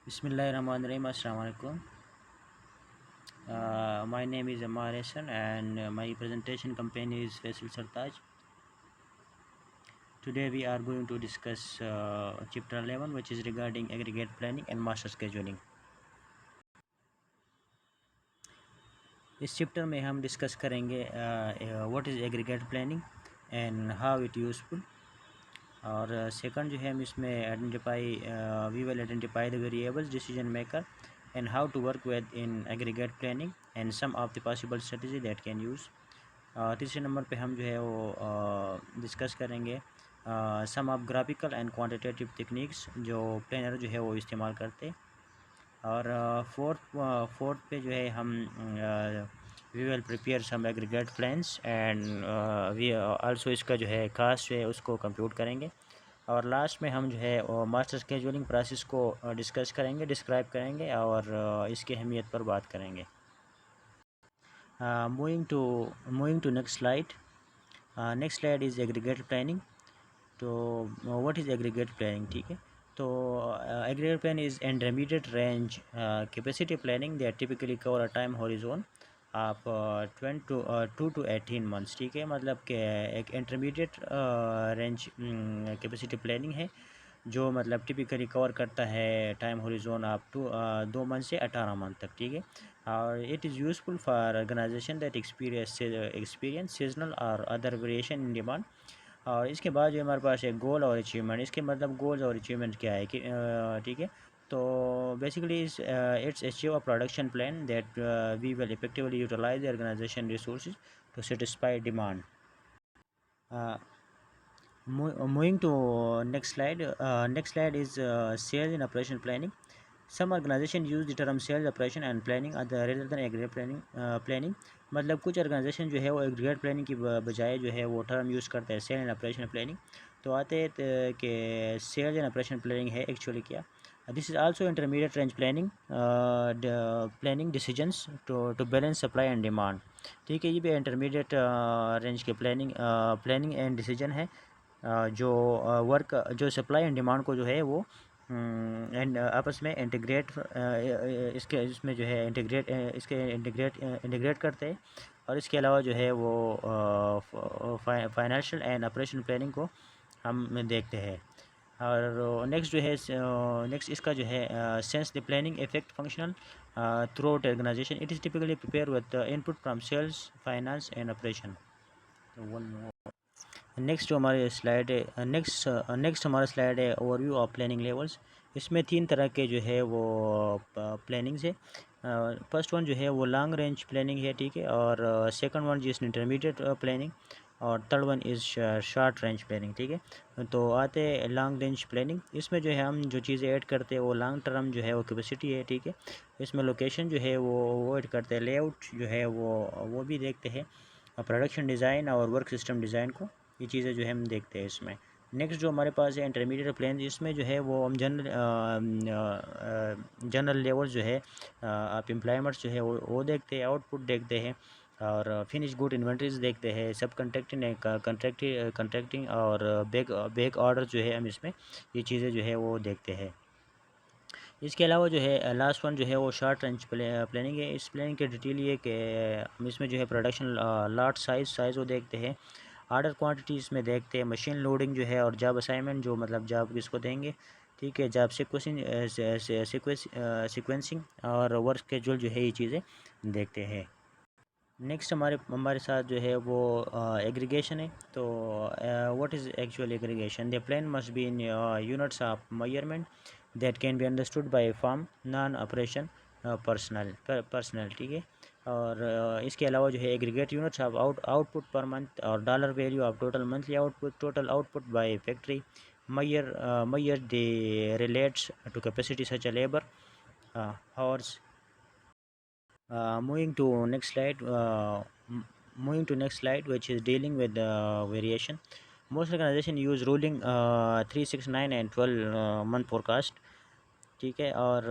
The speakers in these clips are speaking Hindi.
Bismillahirrahmanirrahim. Assalamu alaikum. My name is Ammar Hassan and my presentation company is Faisal Sartaj. Today we are going to discuss chapter 11, which is regarding aggregate planning and master scheduling. इस चैप्टर में हम डिस्कस करेंगे what is aggregate planning and how it useful. और सेकंड जो है हम इसमें we will identify the variables decision maker and how to work with in aggregate planning and some of the possible strategy that can use। तीसरे नंबर पे हम जो है वो डिस्कस करेंगे some of graphical and quantitative techniques जो प्लानर जो है वो इस्तेमाल करते। और फोर्थ पे जो है हम we will prepare some aggregate plans and we also इसका जो है कास्ट है उसको कंप्यूट करेंगे। और लास्ट में हम जो है मास्टर स्केड्यूलिंग प्रोसेस को डिस्कस करेंगे, डिस्क्राइब करेंगे और इसकी अहमियत पर बात करेंगे। Moving to next slide. Next slide is aggregate planning. तो व्हाट इज़ एग्रीगेट प्लानिंग, ठीक है। तो aggregate plan is intermediate range capacity planning that typically cover a time horizon of 2 to 18 months, ठीक है। मतलब कि एक इंटरमीडिएट रेंज कैपेसिटी प्लानिंग है जो मतलब टिपिकली कवर करता है टाइम हॉरिजॉन आप 2 मंथ से 18 मंथ तक, ठीक है। और it is useful for organization that experience seasonal और अदर वेरिएशन इन डिमांड। और इसके बाद जो हमारे पास है गोल और अचीवमेंट। इसके मतलब गोल्स और अचीवमेंट क्या है कि ठीक है। तो basically it's achieve a production plan that we will effectively utilize the organization resources to satisfy demand. Moving to next slide is sales and operation planning. Some organization use the term sales operation and planning rather than aggregate planning। मतलब कुछ ऑर्गेनाइजेशन जो है वो एग्रीगेट प्लानिंग की बजाय जो है वो टर्म यूज़ करते हैं सेल एंड ऑपरेशन प्लानिंग। तो आते हैं कि सेल्स एंड ऑपरेशन प्लानिंग है एक्चुअली क्या। This is also intermediate range planning decisions to balance supply and demand, ठीक है। ये भी इंटरमीडिएट रेंज के प्लानिंग एंड डिसीजन है जो वर्क जो सप्लाई एंड डिमांड को जो है वो एंड आपस में इंटीग्रेट इसके इसमें जो है इंटीग्रेट करते हैं। और इसके अलावा जो है वो फाइनेंशियल एंड ऑपरेशन प्लानिंग को हम देखते हैं। और नेक्स्ट जो है नेक्स्ट इसका जो है sense the planning effect functional throughout organization. It is typically prepare with input from sales finance and operation. Next जो हमारे स्लाइड है नेक्स्ट हमारा स्लाइड है ओवरव्यू ऑफ प्लानिंग लेवल्स। इसमें 3 तरह के जो है वो प्लानिंग्स है। फर्स्ट वन जो है वो लॉन्ग रेंज प्लानिंग है, ठीक है। और सेकंड वन जिस इंटरमीडिएट प्लानिंग और third one is short range planning, ठीक है। तो आते हैं लॉन्ग रेंज प्लानिंग। इसमें जो है हम जो चीज़ें ऐड करते हैं वो लॉन्ग टर्म जो है वो कैपेसिटी है, ठीक है। इसमें लोकेशन जो है वो ऐड करते हैं, लेआउट जो है वो भी देखते हैं, प्रोडक्शन डिज़ाइन और वर्क सिस्टम डिज़ाइन को, ये चीज़ें जो है हम देखते हैं इसमें। नेक्स्ट जो हमारे पास है इंटरमीडिएट प्लान। इसमें जो है वो हम जनरल लेवल जो है आप एम्प्लॉयमेंट्स जो है वो देखते हैं, आउटपुट देखते हैं और फिनिश गुड इन्वेंट्रीज देखते हैं, सब कंट्रैक्टिंग और बैक ऑर्डर जो है हम इसमें ये चीज़ें जो है वो देखते हैं। इसके अलावा जो है लास्ट वन जो है वो शॉर्ट रेंज प्लानिंग है। इस प्लानिंग के डिटेल ये कि हम इसमें जो है प्रोडक्शन लॉट साइज़ वो देखते हैं, ऑर्डर क्वांटिटीज़ में देखते हैं, मशीन लोडिंग जो है और जॉब असाइनमेंट जो मतलब जॉब किसको देंगे, ठीक है, जॉब सीक्वेंसिंग और वर्क स्केड्यूल जो है ये चीज़ें देखते हैं। नेक्स्ट हमारे साथ जो है वो एग्रीगेशन है। तो what is actual aggregation. The plan must be in units of measurement that can be understood by firm non operation personnel, ठीक है। और इसके अलावा जो है aggregate units of output per month और dollar value of total monthly output, total output by factory measure the relates to capacity such a labor hours। Moving to next slide. Moving to next slide, which is dealing with variation. Most organization use rolling 3, 6, 9 and 12 month forecast, ठीक है। और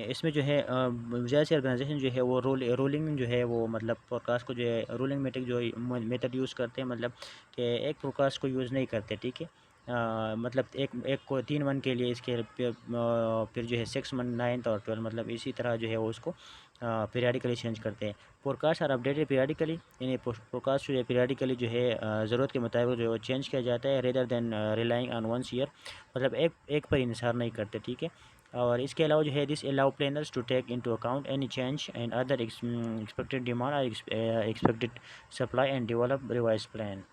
इसमें जो है ज़्यादा से ऑर्गेनाइजेशन जो है वो रोलिंग जो है वो मतलब फोरकास्ट को जो है रोलिंग मेथड यूज़ करते हैं, मतलब कि एक फोरकास्ट को यूज़ नहीं करते, ठीक है। मतलब एक एक को 3 मंथ के लिए इसके फिर जो है 6 मंथ 9th और 12 मतलब इसी तरह जो है वो उसको पीरियडिकली चेंज करते हैं। फोरकास्ट आर अपडेटेड पीरियडिकली, यानी फोरकास्ट जो है पीरियडिकली जो है ज़रूरत के मुताबिक जो है वो चेंज किया जाता है, rather than relying on once year, मतलब एक पर इंसार नहीं करते, ठीक है। और इसके अलावा जो है this allow planners to take into account any change and other expected demand और expected supply and develop revise plan.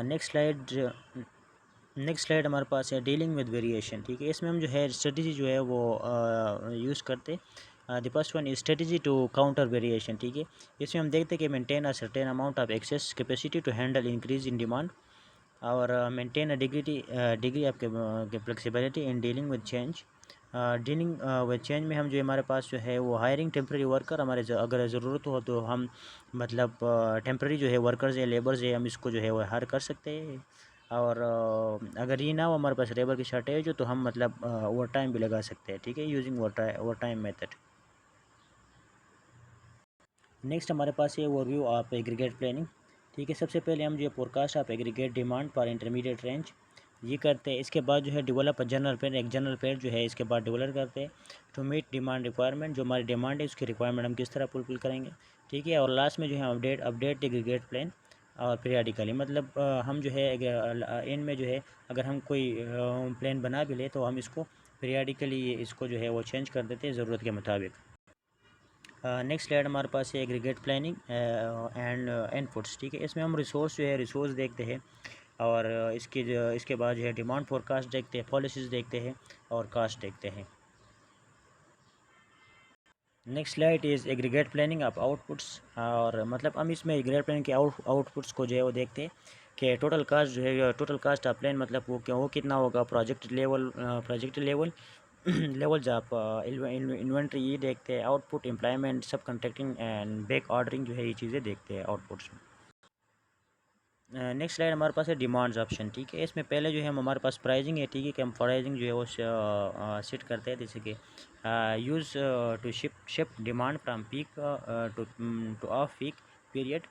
Next slide हमारे पास है डीलिंग विद वेरिएशन, ठीक है। इसमें हम जो है स्ट्रेटजी जो है वो यूज़ करते। The first one is strategy to counter variation, ठीक है। इसमें हम देखते हैं कि maintain a certain amount of excess capacity to handle increase in demand और maintain a degree of flexibility in dealing with change. Dealing with change में हम जो हमारे पास जो है वो हायरिंग टेम्प्रेरी वर्कर, हमारे अगर ज़रूरत हो तो हम मतलब टेम्प्रेरी जो है वर्कर्स या लेबर्स है हम इसको जो है वो हायर कर सकते हैं। और अगर ये ना हो हमारे पास लेबर की शॉर्टेज हो तो हम मतलब ओवर टाइम भी लगा सकते हैं, ठीक है, using over time method. Next हमारे पास है ओवरव्यू ऑफ एग्रीगेट प्लानिंग, ठीक है। सबसे पहले हम जो है forecast of aggregate demand for intermediate range ये करते हैं। इसके बाद जो है डेवलप जनरल प्लान, एक जनरल प्लान जो है इसके बाद डेवलप करते हैं टू मीट डिमांड रिक्वायरमेंट, जो हमारी डिमांड है उसकी रिक्वायरमेंट हम किस तरह फुलफिल करेंगे, ठीक है। और लास्ट में जो है अपडेट एग्रीगेट प्लान और पीरियडिकली, मतलब हम जो है एंड में जो है अगर हम कोई प्लान बना भी ले तो हम इसको पीरियडिकली इसको जो है वो चेंज कर देते हैं ज़रूरत के मुताबिक। नेक्स्ट स्लाइड हमारे पास है एग्रीगेट प्लानिंग एंड इनपुट्स, ठीक है। इसमें हम रिसोर्स जो है रिसोर्स देखते हैं और इसके बाद जो है डिमांड फोरकास्ट देखते हैं, पॉलिसीज़ देखते हैं और कास्ट देखते हैं। Next slide is aggregate planning of outputs, और मतलब हम इसमें एग्रीगेट प्लानिंग के आउटपुट्स को जो है वो देखते हैं कि टोटल कास्ट जो है टोटल कास्ट ऑफ प्लान मतलब वो कितना होगा, project level levels of inventory ये देखते हैं, आउटपुट एम्प्लॉयमेंट सब कंट्रैक्टिंग एंड बैक ऑर्डरिंग जो है ये चीज़ें देखते हैं आउटपुट्स में। नेक्स्ट स्लाइड हमारे पास है डिमांड्स ऑप्शन, ठीक है। इसमें पहले जो है हमारे पास प्राइसिंग है, ठीक है, कि हम प्राइसिंग जो है वो सेट करते हैं, जैसे कि use to shift demand from peak to off peak period,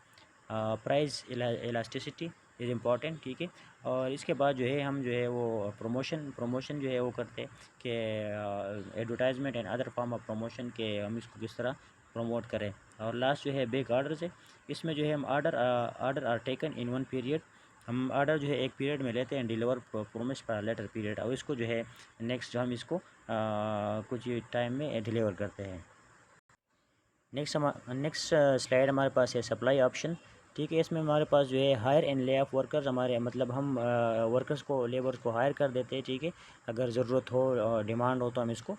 price elasticity is important, ठीक है। और इसके बाद जो है हम जो है वो प्रमोशन जो है वो करते हैं कि advertisement and other form of promotion के हम इसको किस तरह प्रमोट करें। और लास्ट जो है बैक ऑर्डर है, इसमें जो है हम order are taken in one period, हम ऑर्डर जो है एक पीरियड में लेते हैं, डिलीवर प्रोमिस पर लेटर पीरियड, और इसको जो है नेक्स्ट हम इसको कुछ टाइम में डिलीवर करते हैं। नेक्स्ट स्लाइड हमारे पास है सप्लाई ऑप्शन, ठीक है। इसमें हमारे पास जो है hire and lay off workers, हमारे मतलब हम वर्कर्स को लेबर्स को हायर कर देते हैं, ठीक है। अगर ज़रूरत हो डिमांड हो तो हम इसको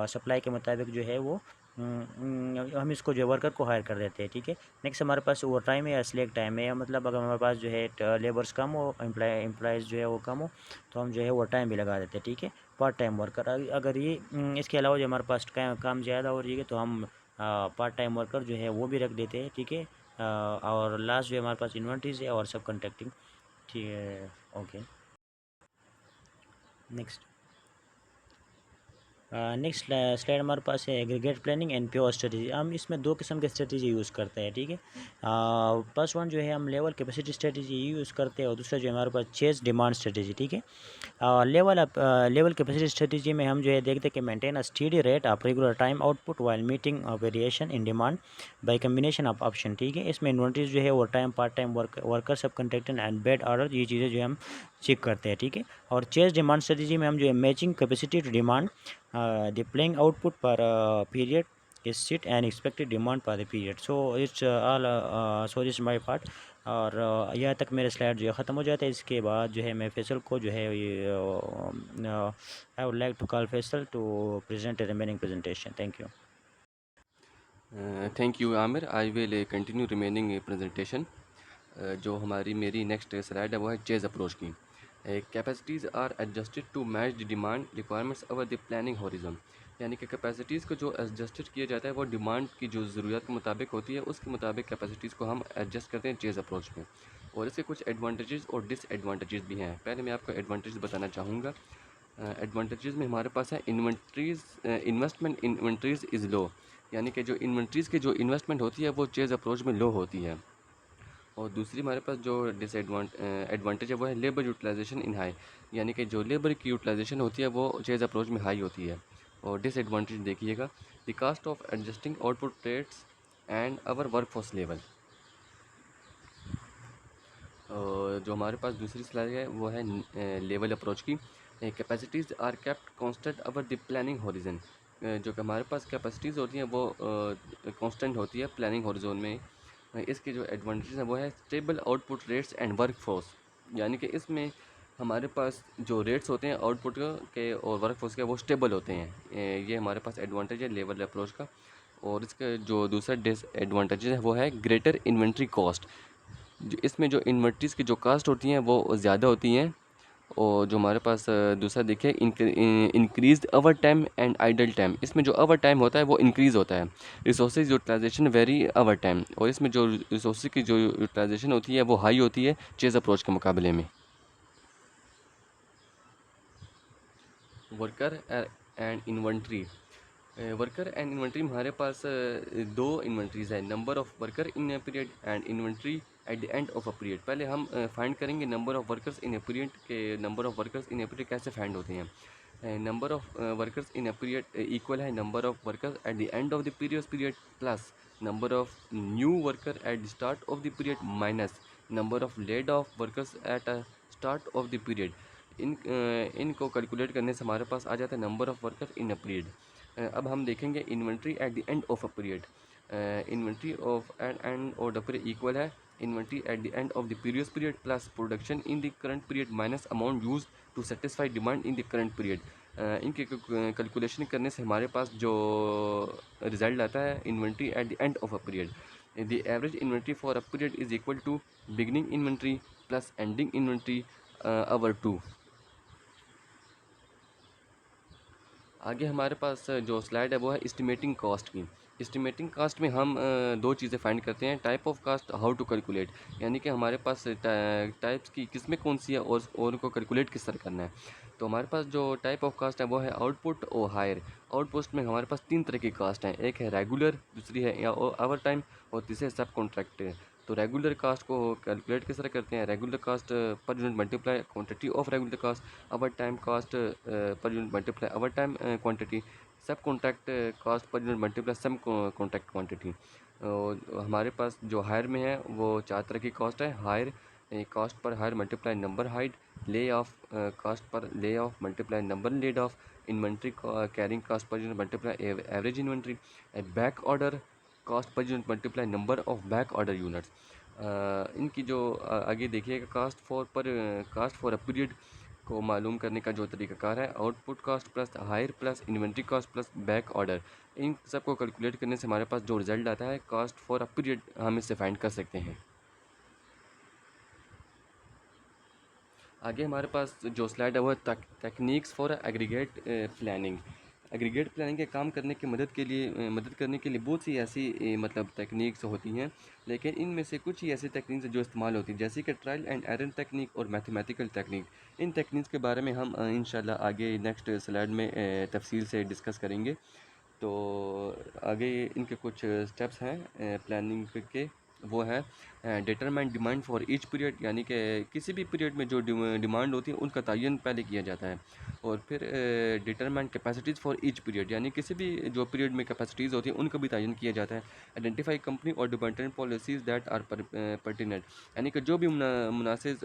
सप्लाई के मुताबिक जो है वो हम इसको जो वर्कर को हायर कर देते हैं, ठीक है। नेक्स्ट हमारे पास ओवर टाइम है या स्लेक टाइम है, मतलब अगर हमारे पास जो है लेबर्स कम हो, एम्प्लॉयज़ जो है वो कम हो तो हम जो है ओवर टाइम भी लगा देते हैं, ठीक है। पार्ट टाइम वर्कर अगर ये इसके अलावा जो हमारे पास काम ज़्यादा हो रही है तो हम पार्ट टाइम वर्कर जो है वो भी रख देते हैं, ठीक है। और लास्ट जो है हमारे पास इन्वेंट्रीज है और सब कॉन्ट्रैक्टिंग, ठीक है, ओके। नेक्स्ट स्लाइड हमारे पास है aggregate planning and pure strategy. हम इसमें दो किस्म के स्ट्रेटजी यूज़ करते हैं, ठीक है। फर्स्ट वन जो है हम लेवल कैपेसिटी स्ट्रेटजी यूज़ करते हैं और दूसरा जो है हमारे पास चेज डिमांड स्ट्रेटजी, ठीक है। लेवल कैपेसिटी स्ट्रेटजी में हम जो है देखते हैं कि maintain a steady rate of regular time output while meeting variation in demand by combination of option, ठीक है। इसमें इन्वेंट्रीज जो है over time, part time worker सब कॉन्ट्रैक्टर एंड बेड ऑर्डर ये चीज़ें जो हम चेक करते हैं, ठीक है। और चेज डिमांड स्ट्रेटजी में हम जो है matching capacity to demand, the playing output per period is set and expected demand per the period, so it's all so this is my part। और यहाँ तक मेरे स्लाइड जो है ख़त्म हो जाता है। इसके बाद जो है मैं फैसल को जो है ये I would like to call Faisal to present remaining presentation. Thank you. Thank you Aamir. I will continue remaining presentation. जो मेरी नेक्स्ट स्लाइड है वो है चेज अप्रोच की। Capacities are adjusted to match the demand requirements over the planning horizon, यानी कि कैपेसिटीज़ को जो एडजस्टेड किया जाता है वो डिमांड की जो ज़रूरत के मुताबिक होती है उसके मुताबिक कैपेसिटीज़ को हम एडजस्ट करते हैं चेज अप्रोच में। और इसके कुछ एडवांटेजेस और डिसएडवांटेजेस भी हैं। पहले मैं आपको एडवांटेज बताना चाहूँगा। एडवांटेजेस में हमारे पास है इन्वेस्टमेंट इन्वेंट्रीज इज़ लो, यानी कि जो इन्वेंट्रीज़ की जो इन्वेस्टमेंट होती है वो चेज अप्रोच में लो होती है। और दूसरी हमारे पास जो एडवांटेज है वो है लेबर यूटिलाइजेशन इन हाई, यानी कि जो लेबर की यूटिलाइजेशन होती है वो चेज़ अप्रोच में हाई होती है। और डिसएडवांटेज देखिएगा, the cost of adjusting output rates and our work force level. जो हमारे पास दूसरी स्लाइड है वो है लेवल अप्रोच की। Capacities are kept constant over the planning horizon. जो कि हमारे पास कैपेसिटीज़ होती हैं वो कांस्टेंट होती है प्लानिंग हॉरिजन में। इसके जो एडवांटेज हैं वो है stable output rates and work force, यानी कि इसमें हमारे पास जो रेट्स होते हैं आउटपुट के और वर्क फोर्स के वो स्टेबल होते हैं। ये हमारे पास एडवांटेज है लेवल अप्रोच का। और इसका जो दूसरा डिसएडवांटेज है वो है ग्रेटर इन्वेंट्री कॉस्ट। जो इसमें जो इन्वेंट्रीज़ की जो कास्ट होती हैं वो ज़्यादा होती हैं। और जो हमारे पास दूसरा देखिए increase over time and idle time. इसमें जो ओवर टाइम होता है वो इंक्रीज़ होता है। Resources utilization vary over time, और इसमें जो रिसोर्स की जो यूटिलाइजेशन होती है वो हाई होती है चेज़ अप्रोच के मुकाबले में। Worker and inventory. Worker and inventory में हमारे पास दो इन्वेंट्रीज़ है, number of worker in a period and inventory at the end of a period. पहले हम फाइंड करेंगे number of workers in a period के number of workers in a period कैसे फाइंड होते हैं। Number of workers in a period equal है number of workers at the end of the previous period plus number of new worker at the start of the period minus number of laid off workers at a start of the period. इनको कैलकुलेट करने से हमारे पास आ जाता है number of worker in a period. अब हम देखेंगे inventory at the end of a period. Inventory of and और द पीरियड इक्वल है inventory at the end of the previous period plus production in the current period minus amount use to satisfy demand in the current period. इनके कैलकुलेशन करने से हमारे पास जो रिजल्ट आता है inventory at the end of a period, the average inventory for a period is equal to beginning inventory plus ending inventory over two. आगे हमारे पास जो स्लाइड है वो है एस्टिमेटिंग कॉस्ट की। एस्टिमेटिंग कास्ट में हम दो चीज़ें फाइंड करते हैं, type of cost, how to calculate, यानी कि हमारे पास टाइप्स की किस्में कौन सी है और उनको कैलकुलेट किस तरह करना है। तो हमारे पास जो टाइप ऑफ कास्ट है वो है आउटपुट और हायर। आउटपुट में हमारे पास तीन तरह की कास्ट हैं, एक है रेगुलर, दूसरी है या ओवर टाइम, और तीसरी है सब कॉन्ट्रैक्ट। तो रेगुलर कास्ट को कैलकुलेट किस तरह करते हैं, regular cost per unit multiply quantity of regular cost, overtime cost per unit multiply overtime quantity, subcontract cost per unit multiply subcontract quantity. हमारे पास जो हायर में है वो चार तरह की कास्ट है। Hire cost per hire multiply number hired, lay off cost per lay off multiply number laid off, inventory carrying cost per unit multiply average inventory, back order cost per unit multiply number of back order units. इनकी जो आगे देखिएगा कास्ट फॉर अ पीरियड को मालूम करने का जो तरीकाकार है, output cost plus hire plus inventory cost plus back order. इन सबको कैलकुलेट करने से हमारे पास जो रिजल्ट आता है कास्ट फॉर अ पीरियड हम इससे फाइंड कर सकते हैं। आगे हमारे पास जो स्लाइड है वो है techniques for aggregate planning. Aggregate planning के काम करने की मदद करने के लिए बहुत सी ऐसी मतलब टेक्निक्स होती हैं, लेकिन इनमें से कुछ ही ऐसी टेक्निक्स जो इस्तेमाल होती हैं जैसे कि ट्रायल एंड एरर टेक्निक और मैथमेटिकल टेक्निक। इन टेक्निक्स के बारे में हम इंशाल्लाह आगे नेक्स्ट स्लाइड में तफसील से डिस्कस करेंगे। तो आगे इनके कुछ स्टेप्स हैं प्लानिंग के, वो है determine demand for each period, यानी कि किसी भी पीरियड में जो डिमांड होती है उनका तयन पहले किया जाता है। और फिर determine capacities for each period, यानी किसी भी जो पीरियड में कैपेसिटीज़ होती हैं उनका भी तयन किया जाता है। आइडेंटिफाई कंपनी और dependent policies that are pertinent, यानी कि जो भी मुनासिब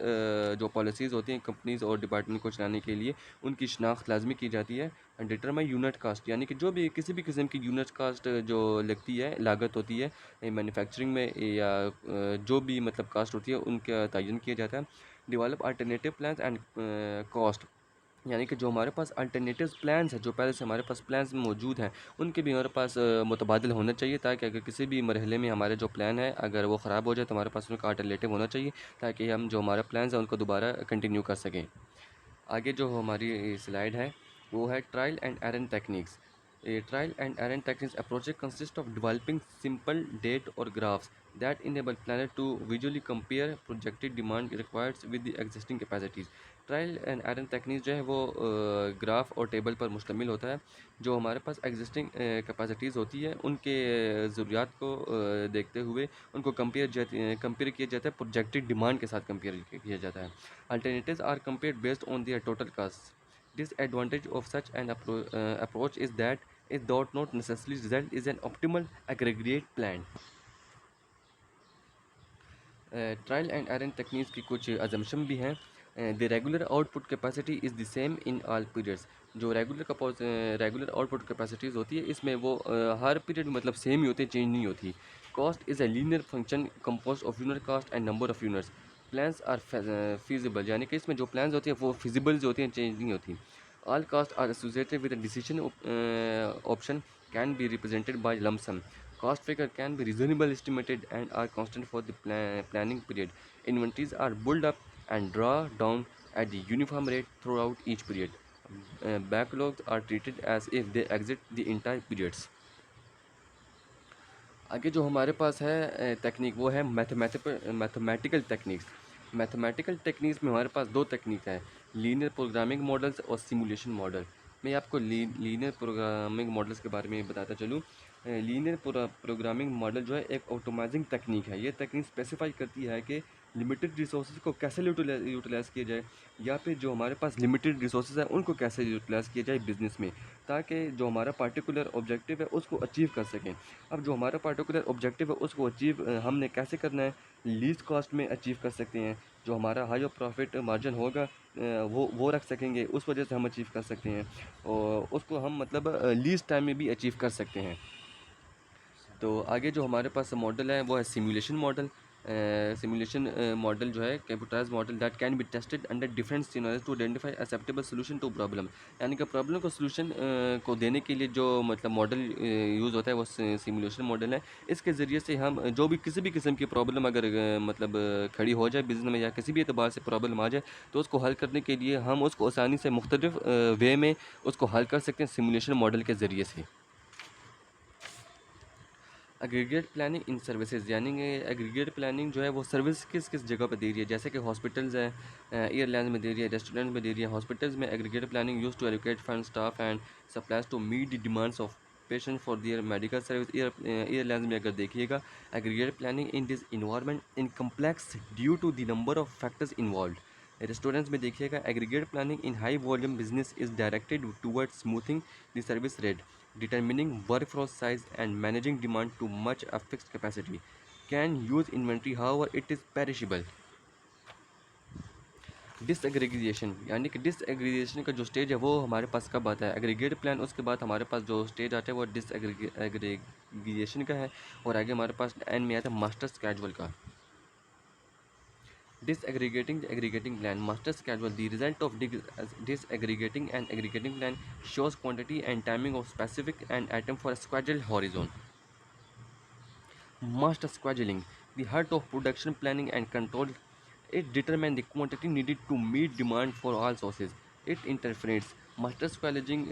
जो पॉलिसीज़ होती हैं कंपनीज़ और डिपार्टमेंट को चलाने के लिए उनकी शनाख्त लाजमी की जाती है। डिटरमाइन यूनिट कास्ट, यानी कि जो भी किसी भी किस्म की यूनिट कास्ट जो लगती है लागत होती है मैन्युफैक्चरिंग में या जो भी मतलब कास्ट होती है उनका तयन किया जाता है। Develop alternative plans and cost, यानी कि जो हमारे पास अल्टरनेटिव प्लान्स हैं जो पहले से हमारे पास प्लान्स मौजूद हैं उनके भी हमारे पास मुतबादिल होना चाहिए, ताकि अगर किसी भी मरहले में हमारे जो प्लान है अगर वो ख़राब हो जाए तो हमारे पास उनका अल्टरनेटिव होना चाहिए, ताकि हम जो हमारा प्लान्स हैं उनको दोबारा कंटिन्यू कर सकें। आगे जो हमारी स्लाइड है वो है trial and error techniques. Trial and error techniques approaches consist of developing simple date और graphs that enable planner to visually compare projected demand required with the existing capacities. Trial and error technique जो है वो ग्राफ और टेबल पर मुश्तमिल होता है। जो हमारे पास एग्जिस्टिंग कैपेसिटीज़ होती है उनके ज़रूरियात को देखते हुए उनको कंपेयर किया जाता है, प्रोजेक्टेड डिमांड के साथ कंपेयर किया जाता है। Alternatives are compared based on their total cost. Disadvantage of such an approach is that it does not necessarily result is an optimal aggregate plan. Trial and error techniques की कुछ अजम्पशन भी हैं। The regular output capacity is the same in all periods. जो रेगुलर आउटपुट कैपेसिटीज़ होती है इसमें वो हर पीरियड मतलब सेम ही होती है, चेंज नहीं होती। Cost is a linear function compose of unit cost and number of units. Plans are feasible, यानी कि इसमें जो प्लान्स होती हैं वो फिजिबल जो होती हैं, चेंज नहीं होती। All cost are associated with decision option can be represented by lump sum. Cost figure can be reasonably estimated and are constant for the planning period. Inventories are built up and draw down at the uniform rate throughout each period. Backlogs are treated as if they exit the entire periods. आगे जो हमारे पास है टेक्निक वो है मैथमेटिकल टेक्निक्स। मैथमेटिकल टेक्निक्स में हमारे पास दो टेक्निक हैं, लीनियर प्रोग्रामिंग मॉडल्स और सिमुलेशन मॉडल। मैं आपको लीनियर प्रोग्रामिंग मॉडल्स के बारे में बताता चलूँ। लीनियर प्रोग्रामिंग मॉडल जो है एक ऑटोमाइजिंग टेक्निक है। ये टेक्निक स्पेसिफाई करती है कि लिमिटेड रिसोर्सेज को कैसे यूटिलाइज किया जाए, या फिर जो हमारे पास लिमिटेड रिसोर्सेज हैं उनको कैसे यूटिलाइज किया जाए बिजनेस में, ताकि जो हमारा पार्टिकुलर ऑब्जेक्टिव है उसको अचीव कर सकें। अब जो हमारा पार्टिकुलर ऑब्जेक्टिव है उसको अचीव हमने कैसे करना है, लीस्ट कॉस्ट में अचीव कर सकते हैं। जो हमारा हाई और प्रॉफिट मार्जिन होगा वो रख सकेंगे, उस वजह से हम अचीव कर सकते हैं, और उसको हम मतलब लीस्ट टाइम में भी अचीव कर सकते हैं। तो आगे जो हमारे पास मॉडल है वो है सिमुलेशन मॉडल। सिमुलेशन मॉडल जो है computerize model that can be tested under different scenarios to identify acceptable solution to problem. यानी कि प्रॉब्लम को सोल्यूशन को देने के लिए जो मतलब मॉडल यूज़ होता है वो सिमुलेशन मॉडल है। इसके ज़रिए से हम जो भी किसी भी किस्म की प्रॉब्लम अगर मतलब खड़ी हो जाए बिजनेस में, या किसी भी एतबार से प्रॉब्लम आ जाए, तो उसको हल करने के लिए हम उसको आसानी से मुख्तलिफ वे में उसको हल कर सकते हैं सिमुलेशन मॉडल के ज़रिए से। एग्रीगेट प्लानिंग इन सर्विसेज, यानी कि एग्रीगेट प्लानिंग जो है वो सर्विस किस किस जगह पर दे रही है, जैसे कि हॉस्पिटल्स हैं, एयरलाइंस में दे रही है, रेस्टोरेंट में दे रही है। हॉस्पिटल्स में aggregate planning use to allocate fund staff and supplies to meet the demands of patient for their medical service. Airlines में अगर देखिएगा, aggregate planning in this environment in complex due to the number of factors involve. Restaurants में देखिएगा, aggregate planning in high volume business is directed toward smoothing the service rate, determining workforce size and managing demand to much a fixed capacity. Can use inventory, however it is perishable. Disaggregation, यानी कि डिसएग्रीगेशन का जो स्टेज है वो हमारे पास कब आता है, एग्रीगेट प्लान, उसके बाद हमारे पास जो स्टेज आता है वो डिसएग्रीगेशन का है, और आगे हमारे पास एंड में आता है मास्टर स्केड्यूल का। Disaggregating the aggregating plan, master schedule. The result of disaggregating and aggregating plan shows quantity and timing of specific and item for a scheduled horizon. Master scheduling, the heart of production planning and control. It determines the quantity needed to meet demand for all sources. It interferes. Master scheduling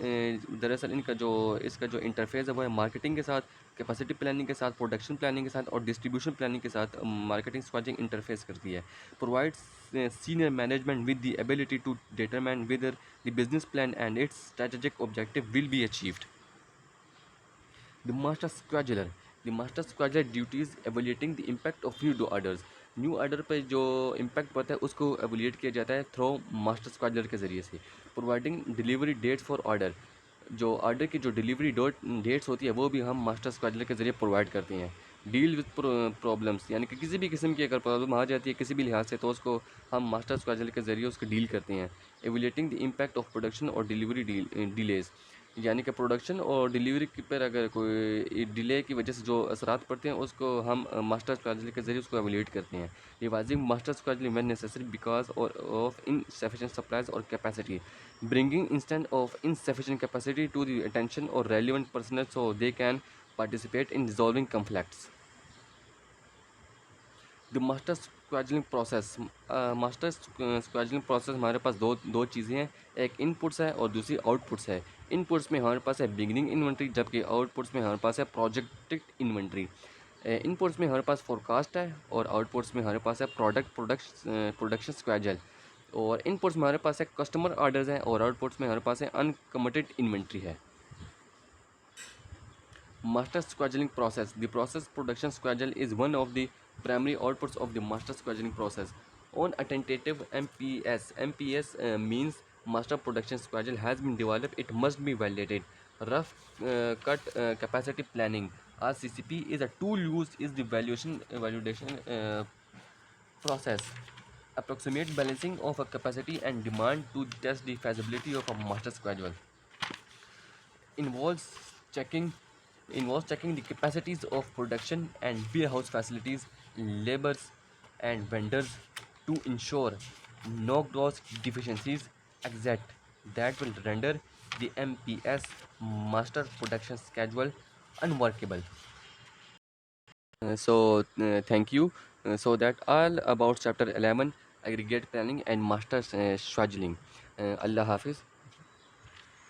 दरअसल इसका जो इंटरफेस है वो है मार्केटिंग के साथ, कैपेसिटी प्लानिंग के साथ, प्रोडक्शन प्लानिंग के साथ और डिस्ट्रीब्यूशन प्लानिंग के साथ मार्केटिंग स्क्वेलिजिंग इंटरफेस करती है। Provides senior management with the ability to determine whether the business plan and its strategic objective will be achieved. The master scheduler. The master scheduler duties evaluating the impact of new orders. New order पे जो इम्पैक्ट पड़ता है उसको एवोल्यूट किया जाता है थ्रू मास्टर स्क्वाडलर के ज़रिए से। Providing delivery dates for order, जो ऑर्डर की जो डिलीवरी डेट्स होती है वो भी हम मास्टर स्क्वाडलर के ज़रिए प्रोवाइड करते हैं। डील विद प्रॉब्लम्स, यानी कि किसी भी किस्म की अगर प्रॉब्लम आ जाती है किसी भी लिहाज से तो उसको हम मास्टर स्क्वाडलर के ज़रिए उसको डील करते हैं। एवोल्यूटिंग द इम्पैक्ट ऑफ प्रोडक्शन और डिलीवरी डिलेज, यानी कि प्रोडक्शन और डिलीवरी पर अगर कोई डिले की वजह से जो असरात पड़ते हैं उसको हम मास्टर स्क्वाडलर के ज़रिए उसको एवोल्यूट करते हैं। Revising master schedule when necessary because और ऑफ इनसफिशिएंट सप्लाईज और capacity, bringing instead of insufficient capacity to the attention or relevant personnel so they can participate in resolving conflicts. The master scheduling process, master scheduling process हमारे पास दो चीज़ें हैं, एक इनपुट्स है और दूसरी आउटपुट्स है। इनपुट्स में हमारे पास है बिगिनिंग इन्वेंट्री, जबकि आउटपुट्स में हमारे पास है प्रोजेक्टेड इन्वेंट्री। इनपुट्स में हमारे पास फोरकास्ट है और आउटपुट्स में हमारे पास है प्रोडक्शन स्क्वेजल। और इनपुट्स में हमारे पास है कस्टमर ऑर्डर्स हैं और आउटपुट्स में हमारे पास है अनकमिटेड इन्वेंट्री है। Master scheduling process. The process production schedule is one of the primary outputs of the master scheduling process. On a tentative MPS means master production schedule has been developed. It must be validated. Rough cut capacity planning. A CCP is a tool used is the validation process. Approximate balancing of a capacity and demand to test the feasibility of a master schedule. involves checking checking the capacities of production and warehouse facilities, labors and vendors to ensure no gross deficiencies exist that will render the MPS master production schedule unworkable. Thank you. So that all about chapter 11 aggregate planning and master scheduling. Allah Hafiz.